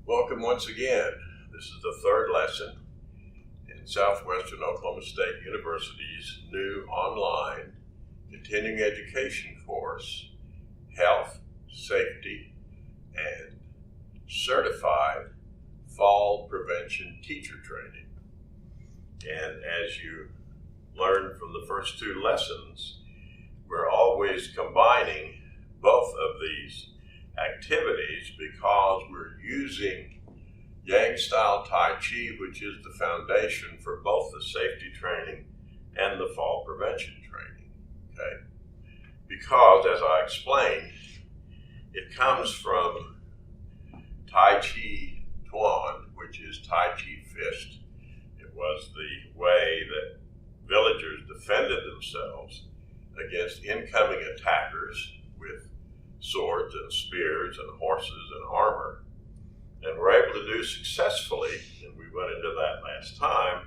Welcome once again. This is the third lesson in Southwestern Oklahoma State University's new online continuing education course, Health, Safety, and Certified Fall Prevention Teacher Training. And as you learned from the first two lessons, we're always combining both of these activities because we're using Yang-style Tai Chi, which is the foundation for both the safety training and the fall prevention training. Okay? Because, as I explained, it comes from Tai Chi Tuan, which is Tai Chi fist. It was the way that villagers defended themselves against incoming attackers with swords and spears and horses and armor, and were able to do successfully, and we went into that last time,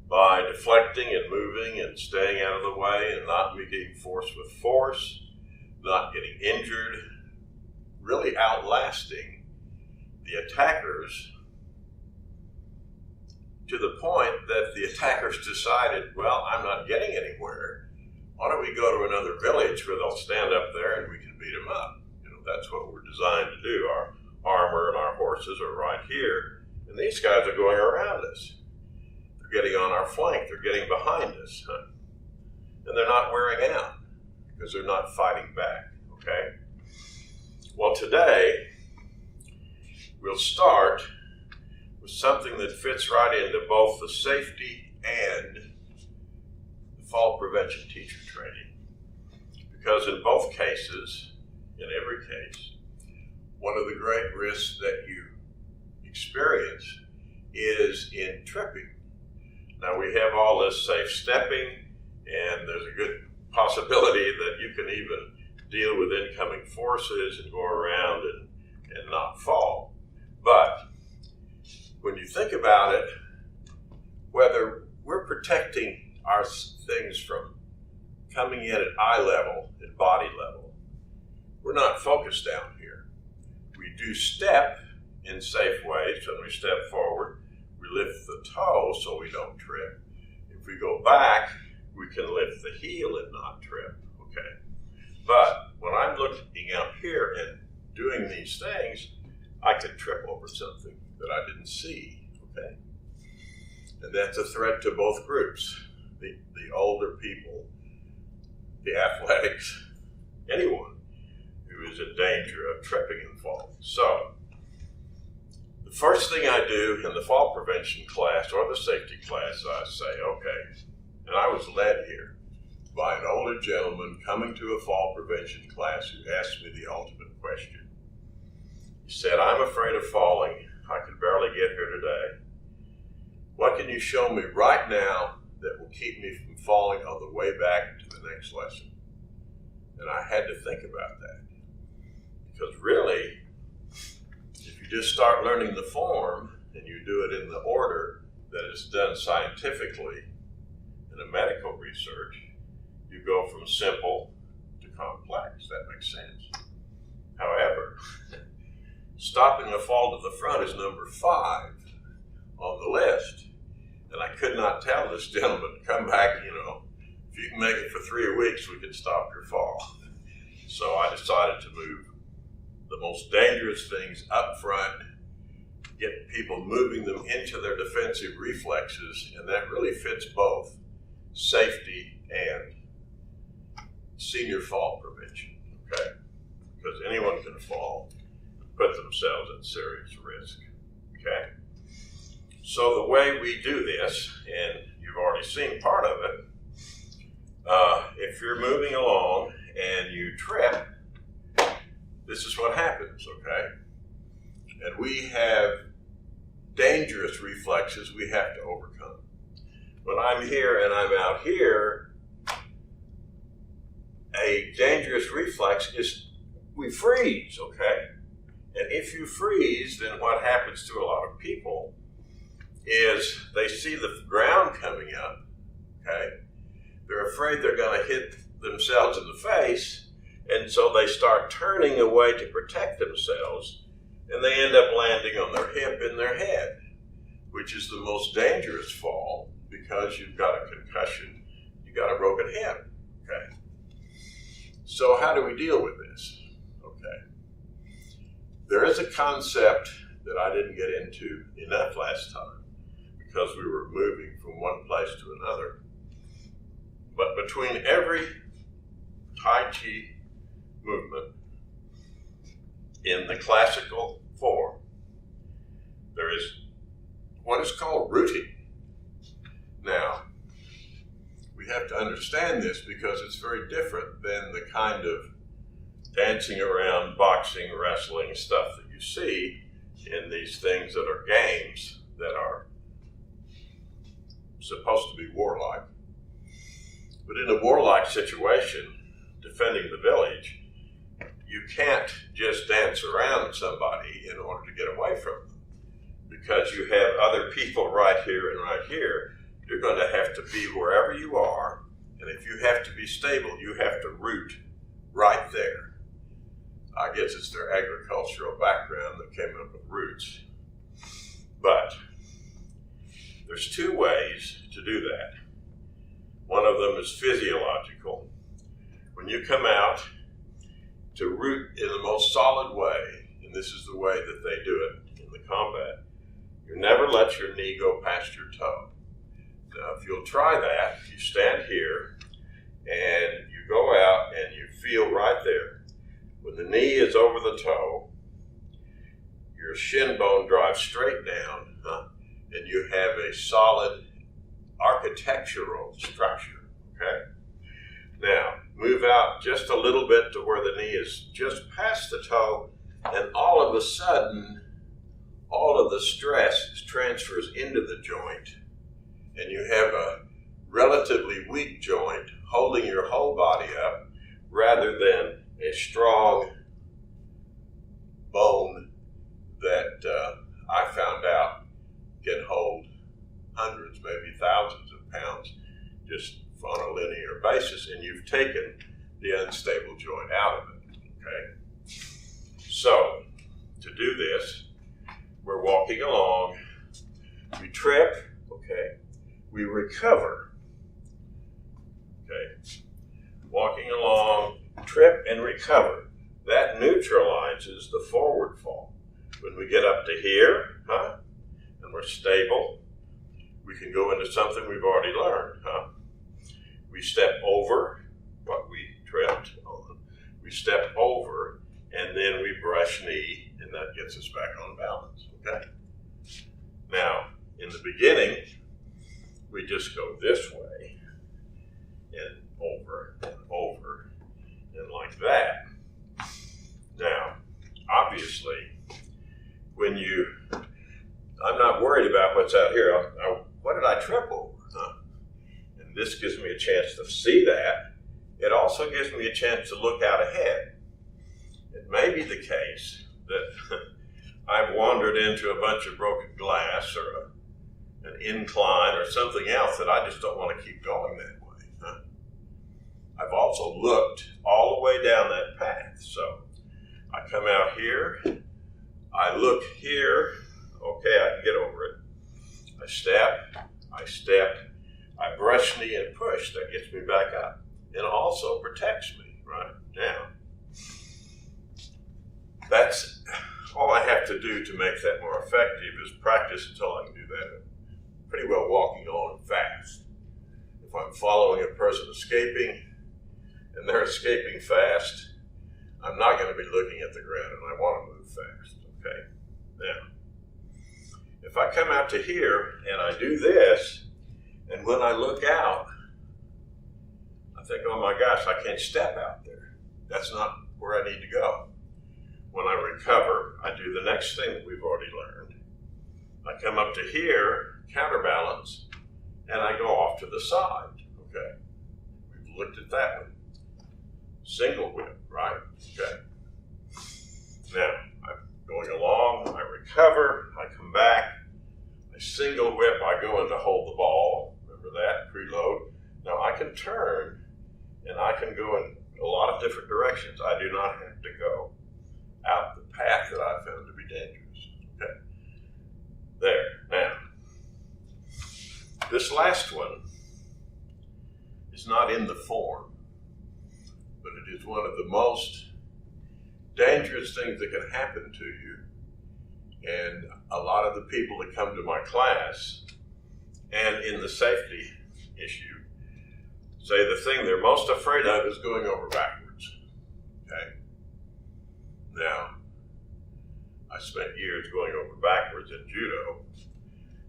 by deflecting and moving and staying out of the way and not meeting force with force, not getting injured, really outlasting the attackers to the point that the attackers decided, well, I'm not getting anywhere. Why don't we go to another village where they'll stand up there and we can beat them up? That's what we're designed to do. Our armor and our horses are right here, and these guys are going around us. They're getting on our flank. They're getting behind us. And they're not wearing out because they're not fighting back, okay? Well, today, we'll start with something that fits right into both the safety and the fall prevention teacher training. Because in both cases, in every case, one of the great risks that you experience is in tripping. Now, we have all this safe stepping, and there's a good possibility that you can even deal with incoming forces and go around and not fall. But when you think about it, whether we're protecting our things from coming in at eye level, at body level, we're not focused down here. We do step in safe ways. When we step forward, we lift the toe so we don't trip. If we go back, we can lift the heel and not trip, okay? But when I'm looking out here and doing these things, I could trip over something that I didn't see, okay? And that's a threat to both groups, the older people, the athletics, anyone who is in danger of tripping and falling. So, the first thing I do in the fall prevention class or the safety class, I say, okay, and I was led here by an older gentleman coming to a fall prevention class who asked me the ultimate question. He said, I'm afraid of falling. I can barely get here today. What can you show me right now that will keep me from falling on the way back to the next lesson? And I had to think about that. Because really, if you just start learning the form and you do it in the order that is done scientifically in a medical research, you go from simple to complex. That makes sense. However, stopping a fall to the front is number 5 on the list. And I could not tell this gentleman, come back, if you can make it for 3 weeks, we can stop your fall. So I decided to move the most dangerous things up front, get people moving them into their defensive reflexes, and that really fits both safety and senior fall prevention, okay? Because anyone can fall, put themselves at serious risk, okay? So the way we do this, and you've already seen part of it, if you're moving along and you trip, this is what happens, okay? And we have dangerous reflexes we have to overcome. When I'm here and I'm out here, a dangerous reflex is we freeze, okay? And if you freeze, then what happens to a lot of people is they see the ground coming up, okay? They're afraid they're going to hit themselves in the face, and so they start turning away to protect themselves, and they end up landing on their hip and their head, which is the most dangerous fall because you've got a concussion, you've got a broken hip, okay? So how do we deal with this? Okay. There is a concept that I didn't get into enough last time because we were moving from one place to another. But between every Tai Chi movement in the classical form, there is what is called rooting. Now, we have to understand this because it's very different than the kind of dancing around, boxing, wrestling stuff that you see in these things that are games that are supposed to be warlike. But in a warlike situation, defending the village, you can't just dance around somebody in order to get away from them. Because you have other people right here and right here, you're going to have to be wherever you are. And if you have to be stable, you have to root right there. I guess it's their agricultural background that came up with roots. But there's two ways to do that. One of them is physiological. When you come out to root in the most solid way, and this is the way that they do it in the combat, you never let your knee go past your toe. Now, if you'll try that, you stand here and you go out and you feel right there. When the knee is over the toe, your shin bone drives straight down, and you have a solid architectural structure, okay? Now, move out just a little bit to where the knee is just past the toe, and all of a sudden, all of the stress transfers into the joint, and you have a relatively weak joint holding your whole body up rather than a strong bone that I found out can hold hundreds, maybe thousands of pounds just on a linear basis, and you've taken the unstable joint out of it, okay? So, to do this, we're walking along, we trip, okay? We recover, okay? Walking along, trip and recover. That neutralizes the forward fall. When we get up to here, and we're stable, we can go into something we've already learned, We step over what we tripped on. We step over, and then we brush knee, and that gets us back on balance, okay? Now, in the beginning, we just go this way, and over, and like that. Now, obviously, when I'm not worried about what's out here. What did I trip over? And this gives me a chance to see that. It also gives me a chance to look out ahead. It may be the case that I've wandered into a bunch of broken glass or an incline or something else that I just don't want to keep going that way. I've also looked all the way down that path. So I come out here, I look here, okay, I can get over it. I step, I brush knee and push, that gets me back up. And also protects me, right? Now, that's all I have to do to make that more effective is practice until I can do that pretty well walking on fast. If I'm following a person escaping and they're escaping fast, I'm not going to be looking at the ground and I want to move fast, okay? Now, if I come out to here and I do this, and when I look out, I think, oh my gosh, I can't step out there. That's not where I need to go. When I recover, I do the next thing that we've already learned. I come up to here, counterbalance, and I go off to the side, okay? We've looked at that one. Single whip, right? Okay. Now, I'm going along, I recover, I come back, I single whip, I go in to hold the ball. Remember that, preload. Now I can turn, and I can go in a lot of different directions. I do not have to go out the path that I found to be last one is not in the form, but it is one of the most dangerous things that can happen to you. And a lot of the people that come to my class and in the safety issue say the thing they're most afraid of is going over backwards. Okay? Now, I spent years going over backwards in judo,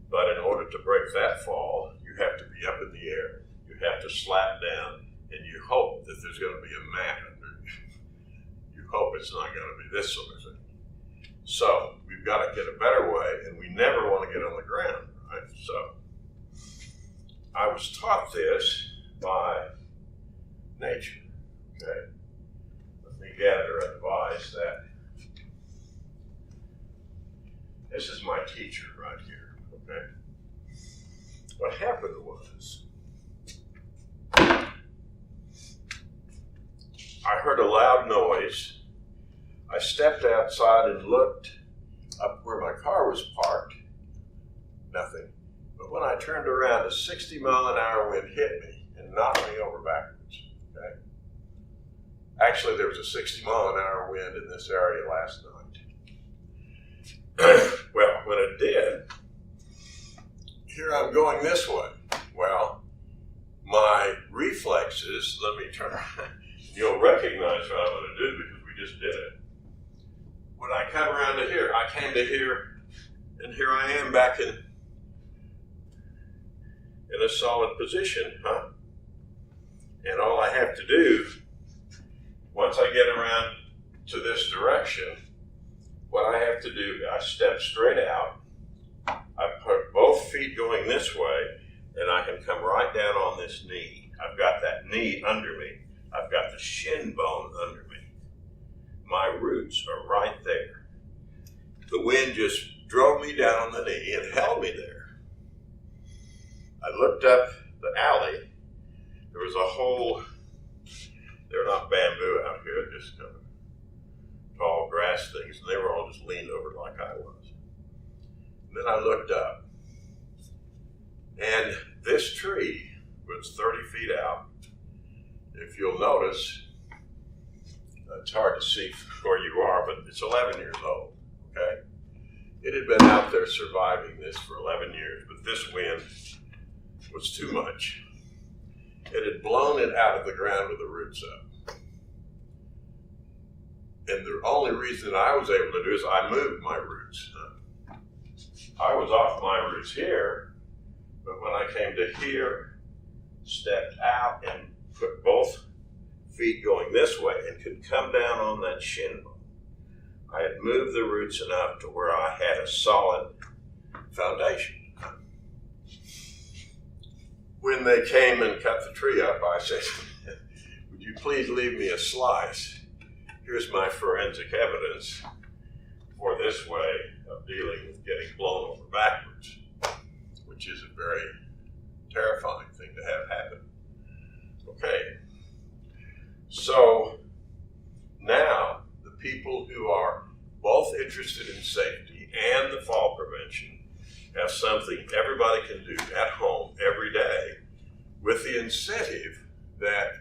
but in order to break that fall, you have to be up in the air. You have to slap down, and you hope that there's going to be a mat under you. You hope it's not going to be this sort of thing. So we've got to get a better way, and we never want to get on the ground, right? So I was taught this by nature, okay? Let me gather a device that, this is my teacher right here, okay? What happened was, I heard a loud noise. I stepped outside and looked up where my car was parked. Nothing. But when I turned around, a 60-mile-an-hour wind hit me and knocked me over backwards. Okay? Actually, there was a 60-mile-an-hour wind in this area last night. Well, when it did, here I'm going this way. Well, my reflexes, let me turn around. You'll recognize what I'm going to do because we just did it. When I come around to here, I came to here, and here I am back in a solid position, huh? And all I have to do, once I get around to this direction, what I have to do, I step straight out, I put both feet going this way, and I can come right down on this knee. I've got that knee under me. I've got the shin bone under me. My roots are right there. The wind just drove me down on the knee and held me there. I looked up the alley. There was a whole, they're not bamboo out here, just kind of tall grass things, and they were all just leaned over like I was. And then I looked up, and this tree was 30 feet out. If you'll notice, it's hard to see where you are, but it's 11 years old, okay? It had been out there surviving this for 11 years, but this wind was too much. It had blown it out of the ground with the roots up. And the only reason I was able to do is I moved my roots. I was off my roots here, but when I came to here, stepped out and put both feet going this way and could come down on that shin bone. I had moved the roots enough to where I had a solid foundation. When they came and cut the tree up, I said, would you please leave me a slice? Here's my forensic evidence for this way of dealing with getting blown over backwards, which is a very terrifying thing to have happen. Okay, so now the people who are both interested in safety and the fall prevention have something everybody can do at home every day with the incentive that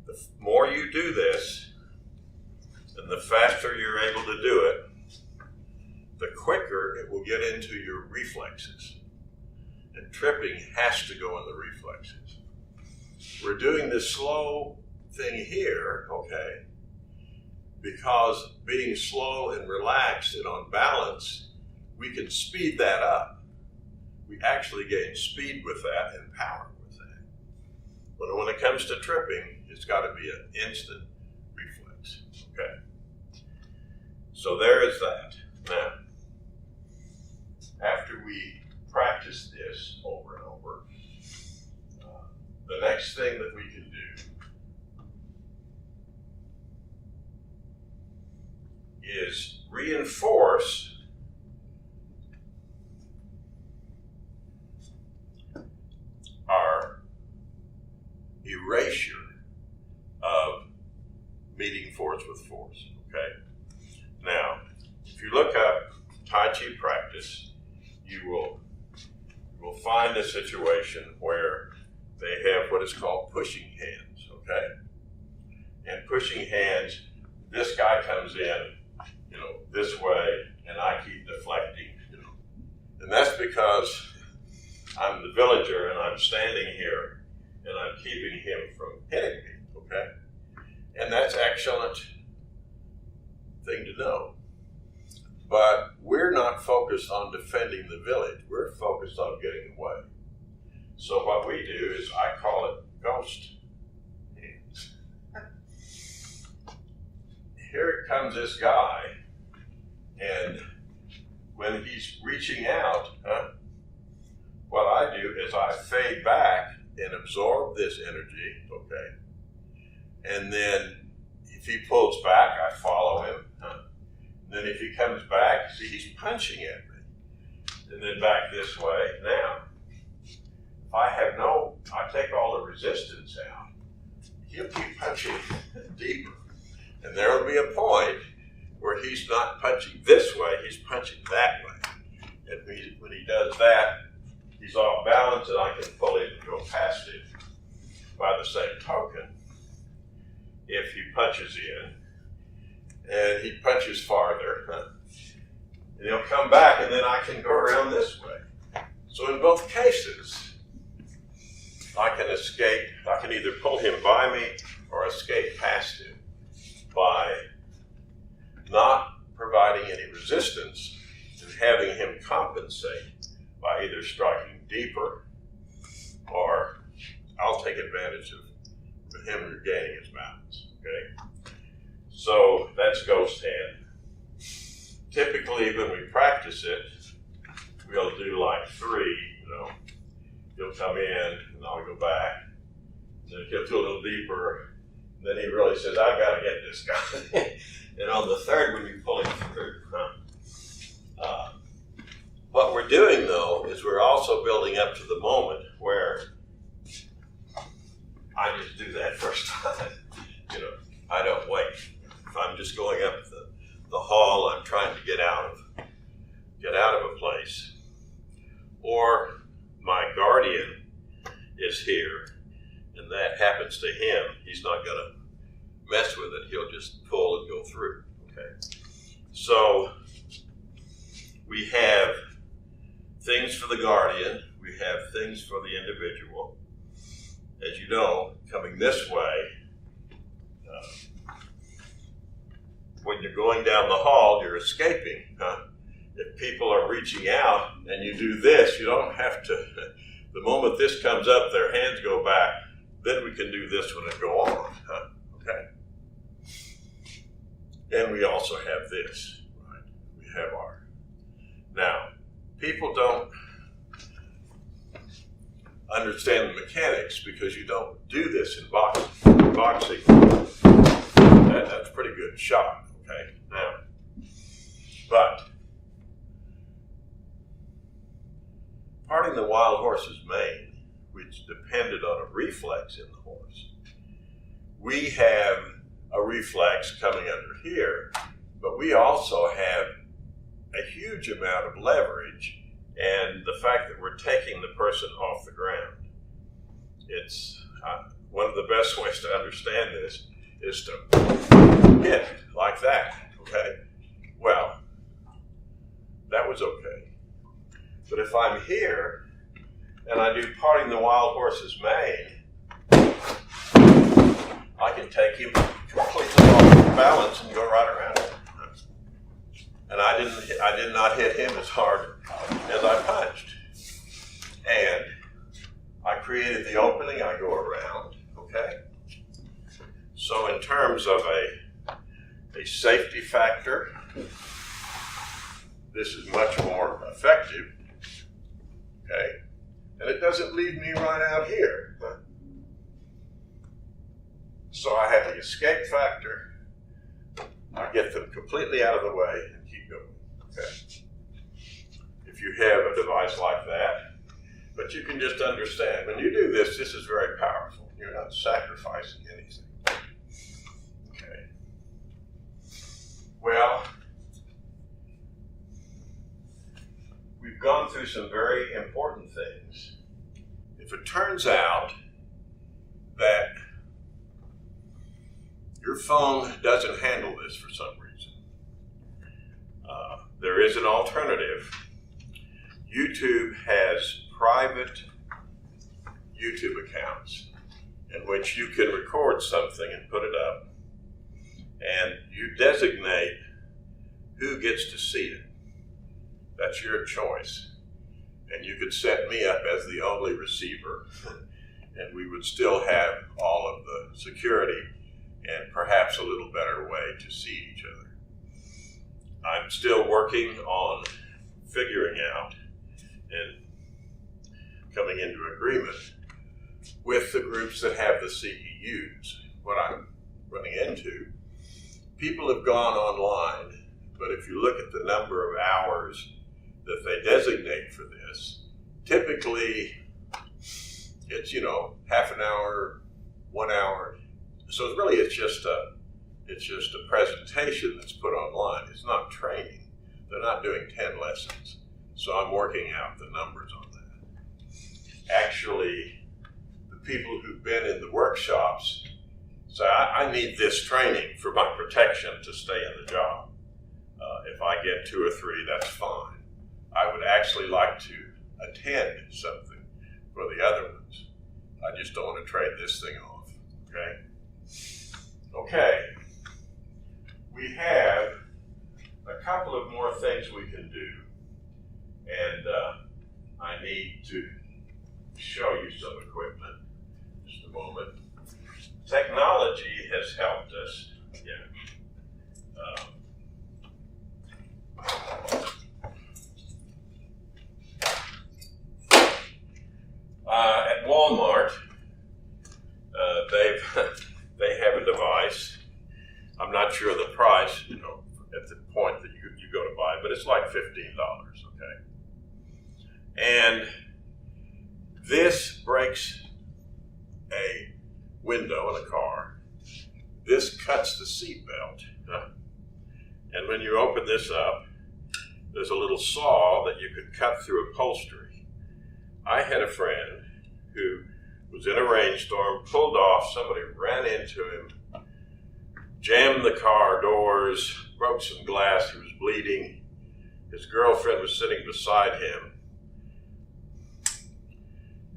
the more you do this, and the faster you're able to do it, the quicker it will get into your reflexes. And tripping has to go in the reflexes. We're doing this slow thing here, okay, because being slow and relaxed and on balance, we can speed that up. We actually gain speed with that and power with that. But when it comes to tripping, it's got to be an instant reflex, okay? So there is that. Now, after we practice this over and over, the next thing that we can do is reinforce our erasure of meeting force with force, okay? Now, if you look up Tai Chi practice, you will find a situation where they have what is called pushing hands, okay? And pushing hands, this guy comes in, this way, and I keep deflecting, And that's because I'm the villager and I'm standing here and I'm keeping him from hitting me, okay? And that's an excellent thing to know. But we're not focused on defending the village. We're focused on getting away. So what we do is I call it ghost hands. Here comes this guy, and when he's reaching out, what I do is I fade back and absorb this energy, okay? And then if he pulls back, I follow him. Then if he comes back, see, he's punching at me. And then back this way. Now, if I take all the resistance out, he'll keep punching deeper. And there will be a point where he's not punching this way, he's punching that way. And when he does that, he's off balance and I can pull him and go past him. By the same token, if he punches in, and he punches farther, and he'll come back, and then I can go around this way. So in both cases, I can escape. I can either pull him by me or escape past him by not providing any resistance and having him compensate by either striking deeper or I'll take advantage of him regaining his balance, okay? So that's ghost hand. Typically, when we practice it, we'll do like 3, He'll come in, and I'll go back. Then he'll go a little deeper. And then he really says, I've got to get this guy. And on the third one, you pull him through. What we're doing, though, is we're also building up to the moment where I just do that first time. I don't wait. If I'm just going up the hall, I'm trying to get out of a place, or my guardian is here, and that happens to him, he's not going to mess with it. He'll just pull and go through. Okay. So we have things for the guardian. We have things for the individual. As you know, coming this way. When you're going down the hall, you're escaping. If people are reaching out and you do this, you don't have to, the moment this comes up, their hands go back, then we can do this one and go on. Okay? And we also have this, right? We have our, now, people don't understand the mechanics because you don't do this in boxing. Boxing, that's a pretty good shot. Okay, now, but parting the wild horse's mane, which depended on a reflex in the horse, we have a reflex coming under here, but we also have a huge amount of leverage, and the fact that we're taking the person off the ground. It's one of the best ways to understand this is to hit like that, okay? Well, that was okay. But if I'm here and I do parting the wild horse's mane, I can take him completely off balance and go right around him. And I did not hit him as hard as I punched. And I created the opening, I go around, okay? So in terms of a safety factor, this is much more effective, okay? And it doesn't leave me right out here. So I have the escape factor. I get them completely out of the way and keep going, okay? If you have a device like that, but you can just understand, when you do this, this is very powerful. You're not sacrificing anything. Okay. Well, we've we've gone through some very important things. If it turns out that your phone doesn't handle this for some reason, there is an alternative. YouTube has private YouTube accounts in which you can record something and put it up, and you designate who gets to see it. That's your choice. And you could set me up as the only receiver, and we would still have all of the security and perhaps a little better way to see each other. I'm still working on figuring out and coming into agreement with the groups that have the CEUs. What I'm running into, people have gone online, but if you look at the number of hours that they designate for this, typically it's, half an hour, 1 hour. So it's just a presentation that's put online. It's not training. They're not doing 10 lessons. So I'm working out the numbers on that. Actually, the people who've been in the workshops say, I need this training for my protection to stay in the job. If I get 2 or 3, that's fine. I would actually like to attend something for the other ones. I just don't want to trade this thing off, okay? Okay, we have a couple of more things we can do, and I need to show you some equipment. Just a moment. Technology has helped us. At Walmart, they have a device. I'm not sure the price, at the point that you go to buy it, but it's like $15, okay? And this breaks a window in a car. This cuts the seat belt. And when you open this up, there's a little saw that you could cut through upholstery. I had a friend who was in a rainstorm, pulled off, somebody ran into him, jammed the car doors, broke some glass, he was bleeding. His girlfriend was sitting beside him.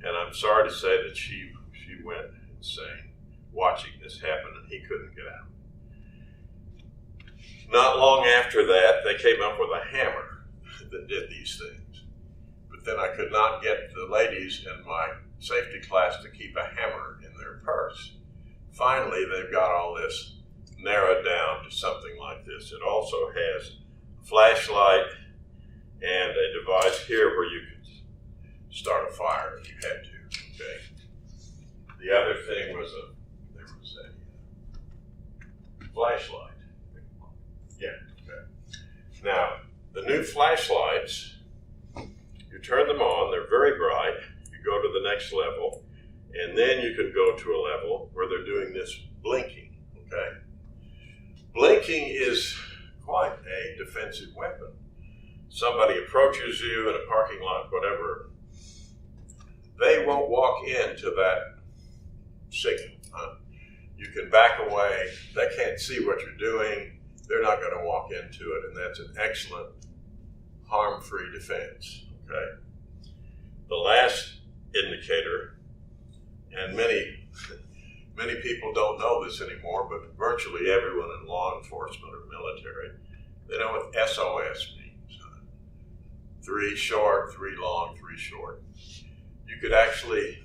And I'm sorry to say that she went insane watching this happen, and he couldn't get out. Not long after that, they came up with a hammer that did these things. But then I could not get the ladies in my safety class to keep a hammer in their purse. Finally, they've got all this narrowed down to something like this. It also has a flashlight and a device here where you could start a fire if you had to, okay? The other thing was there was a flashlight. Yeah, okay. Now, the new flashlights, you turn them on, they're very bright, you go to the next level, and then you can go to a level where they're doing this blinking, okay? Blinking is quite a defensive weapon. Somebody approaches you in a parking lot, whatever, they won't walk into that signal. You can back away, they can't see what you're doing, they're not going to walk into it, and that's an excellent harm-free defense, okay? The last indicator, and many people don't know this anymore, but virtually everyone in law enforcement or military, they know what SOS means. 3 short, 3 long, 3 short. You could actually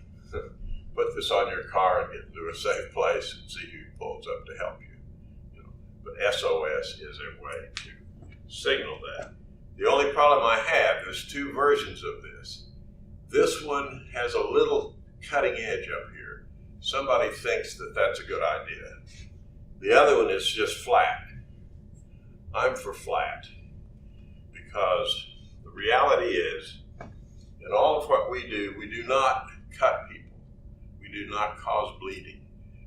put this on your car and get into a safe place and see who pulls up to help you. But SOS is a way to signal that. The only problem I have, there's 2 versions of this. This one has a little cutting edge up here. Somebody thinks that that's a good idea. The other one is just flat. I'm for flat because the reality is, in all of what we do not cut people. We do not cause bleeding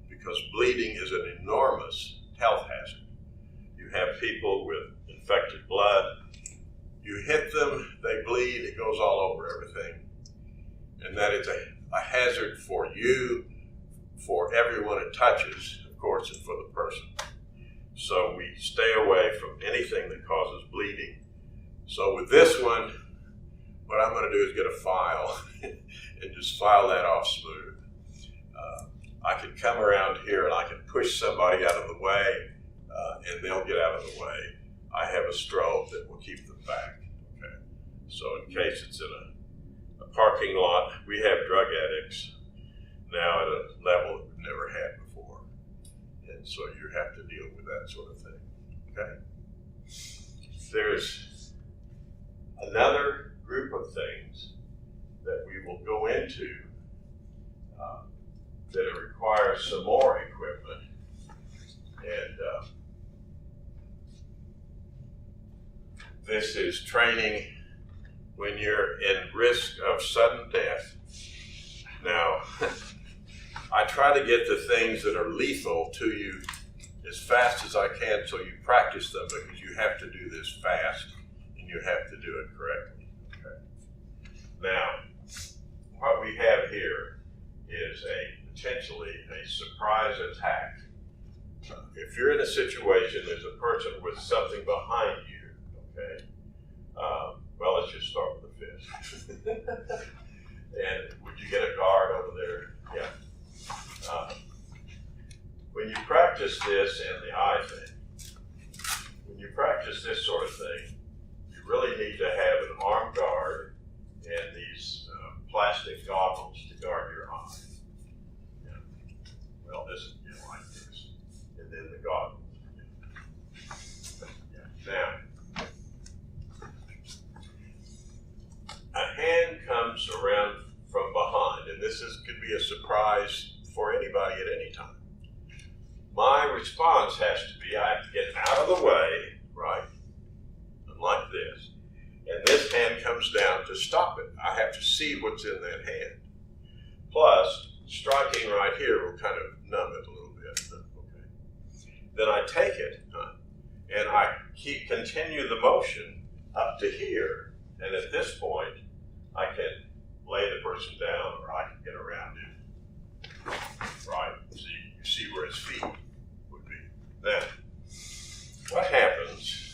because bleeding is an enormous health hazard. You have people with infected blood. You hit them, they bleed. bleed, it goes all over everything. And that it's a hazard for you, for everyone it touches, of course, and for the person. So we stay away from anything that causes bleeding. So with this one, what I'm going to do is get a file and just file that off smooth. I can come around here and I can push somebody out of the way, and they'll get out of the way. I have a strobe that will keep them back. Okay. So in case it's in a parking lot, we have drug addicts now at a level that we've never had before. And so you have to deal with that sort of thing. Okay. There's another group of things that we will go into that it requires some more equipment. And this is training when you're in risk of sudden death. Now, I try to get the things that are lethal to you as fast as I can so you practice them, because you have to do this fast and you have to do it correctly. Okay. Now, what we have here is potentially a surprise attack. If you're in a situation, there's a person with something behind you, okay? Well, let's just start with the fist. And would you get a guard over there? Yeah. When you practice this and the eye thing, when you practice this sort of thing, you really need to have an armed guard and these plastic goggles to guard your eye. Yeah. Well, this is like this, and then the goggles. Yeah. Now, a hand comes around from behind, and could be a surprise for anybody at any time. My response has to be, I have to get out of the way, right? Like this. And this hand comes down to stop it. I have to see what's in that hand. Plus, striking right here will kind of numb it a little bit. Okay. Then I take it, and I continue the motion up to here. And at this point, I can lay the person down, or I can get around it. Right? So you see where his feet would be. Then, what happens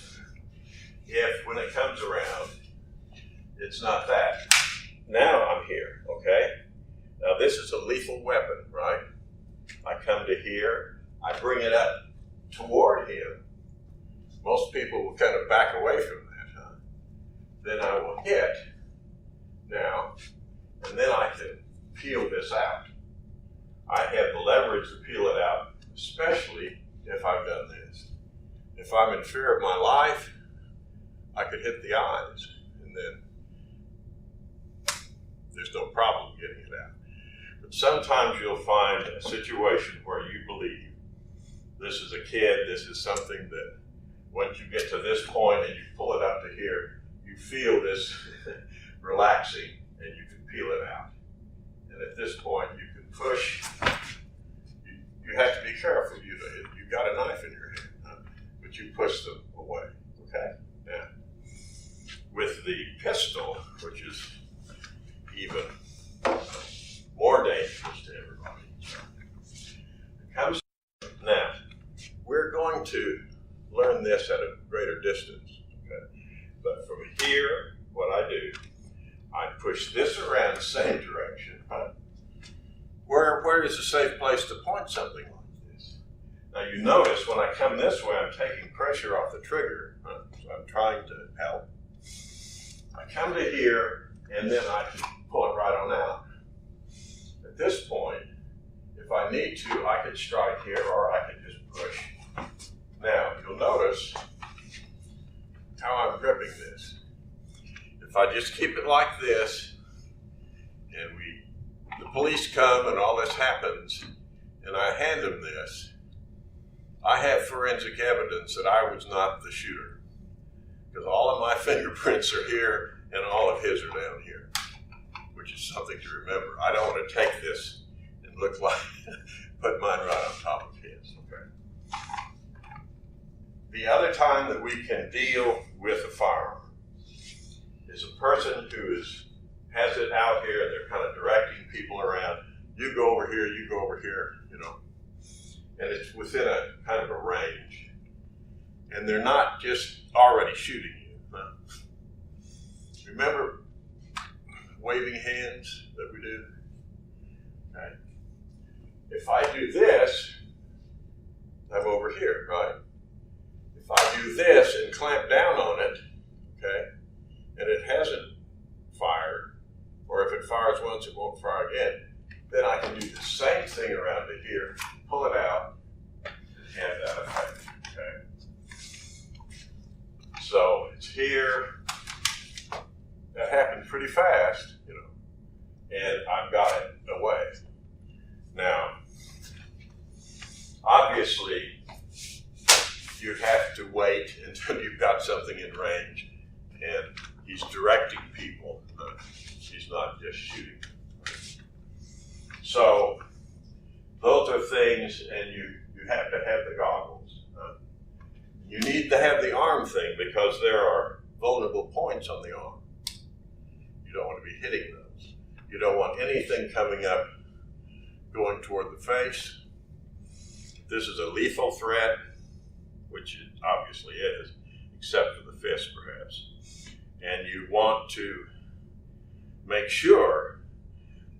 if, when it comes around, it's not that? Now I'm here, okay? Now this is a lethal weapon, right? I come to here, I bring it up toward him. Most people will kind of back away from that, huh? Then I will hit, now, and then I can peel this out. I have the leverage to peel it out, especially if I've done this. If I'm in fear of my life, I could hit the eyes, and then there's no problem getting it out. But sometimes you'll find a situation where you believe this is a kid, this is something that once you get to this point and you pull it up to here, you feel this relaxing and you can peel it out. And at this point you can push. You have to be careful. You got a knife in your hand, huh? But you push them away, okay? Now, with the pistol, which is even more dangerous to everybody. It comes now. We're going to learn this at a greater distance. Okay? But from here, what I do, I push this around the same direction. Huh? Where is a safe place to point something like this? Now you notice when I come this way, I'm taking pressure off the trigger. Huh? So I'm trying to help. I come to here, and then I can pull it right on out. At this point, if I need to, I could strike here, or I could just push. Now, you'll notice how I'm gripping this. If I just keep it like this, and the police come and all this happens, and I hand them this, I have forensic evidence that I was not the shooter. Because all of my fingerprints are here, and all of his are down here, which is something to remember. I don't want to take this and look like, put mine right on top of his, okay? The other time that we can deal with a firearm is a person who has it out here and they're kind of directing people around. You go over here, you go over here, and it's within a kind of a range. And they're not just already shooting you. No. Remember waving hands that we do? Okay. If I do this, I'm over here, right? If I do this and clamp down on it, okay, and it hasn't fired, or if it fires once, it won't fire again, then I can do the same thing around to here, pull it out, and have that effect, okay? So it's here. That happened pretty fast, and I've got it away. Now, obviously, you have to wait until you've got something in range, and he's directing people. He's not just shooting. So those are things, and you have to have the goggles. You need to have the arm thing because there are vulnerable points on the arm. You don't want to be hitting those. You don't want anything coming up going toward the face. If this is a lethal threat, which it obviously is, except for the fist perhaps, and you want to make sure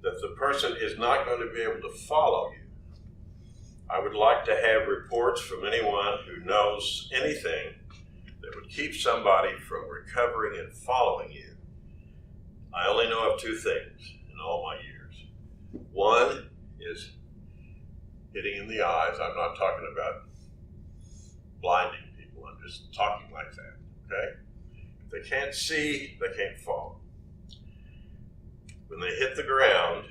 that the person is not going to be able to follow you. I would like to have reports from anyone who knows anything that would keep somebody from recovering and following you. I only know of two things in all my years. One is hitting in the eyes. I'm not talking about blinding people. I'm just talking like that, okay? If they can't see, they can't follow. When they hit the ground,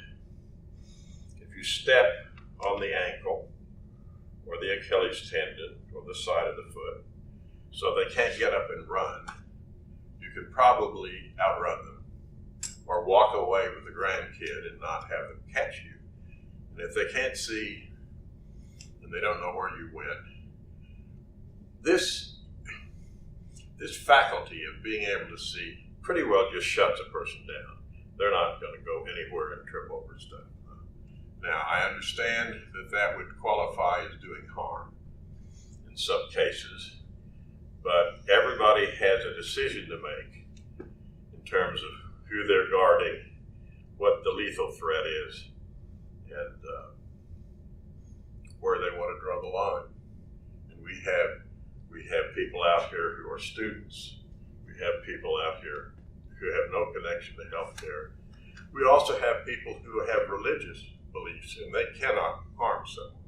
if you step on the ankle or the Achilles tendon or the side of the foot so they can't get up and run, you could probably outrun them or walk away with the grandkid and not have them catch you. And if they can't see and they don't know where you went, this faculty of being able to see pretty well just shuts a person down. They're not going to go anywhere and trip over stuff. Now, I understand that would qualify as doing harm in some cases, but everybody has a decision to make in terms of who they're guarding, what the lethal threat is, and where they want to draw the line. And we have people out here who are students. We have people out here who have no connection to healthcare. We also have people who have religious beliefs, and they cannot harm someone.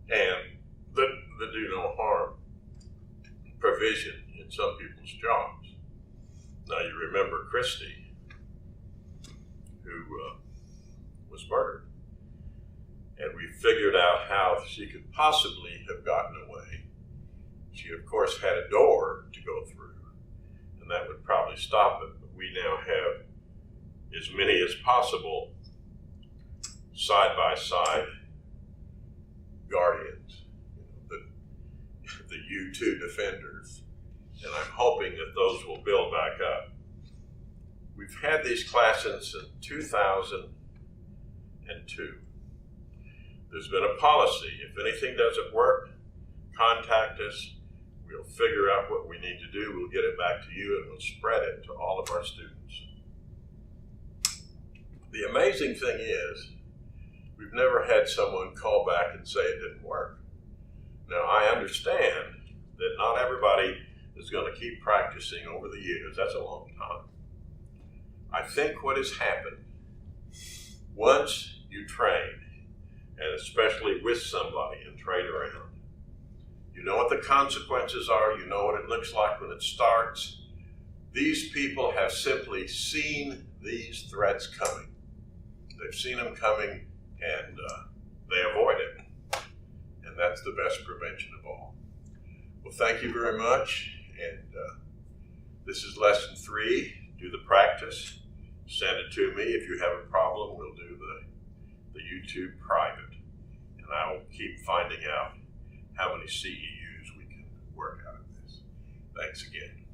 And the do no harm provision in some people's jobs. Now you remember Christy, who was murdered. And we figured out how she could possibly have gotten away. She, of course, had a door to go through, and that would probably stop it. But we now have as many as possible side-by-side guardians, the U2 defenders, and I'm hoping that those will build back up. We've had these classes since 2002. There's been a policy. If anything doesn't work, contact us. We'll figure out what we need to do. We'll get it back to you, and we'll spread it to all of our students. The amazing thing is, we've never had someone call back and say it didn't work. Now, I understand that not everybody is going to keep practicing over the years. That's a long time. I think what has happened, once you train, and especially with somebody and trade around, you know what the consequences are, you know what it looks like when it starts. These people have simply seen these threats coming. They've seen them coming, and they avoid it. And that's the best prevention of all. Well, thank you very much. And this is lesson 3. Do the practice. Send it to me. If you have a problem, we'll do the YouTube private. And I will keep finding out how many CEUs we can work out of this. Thanks again.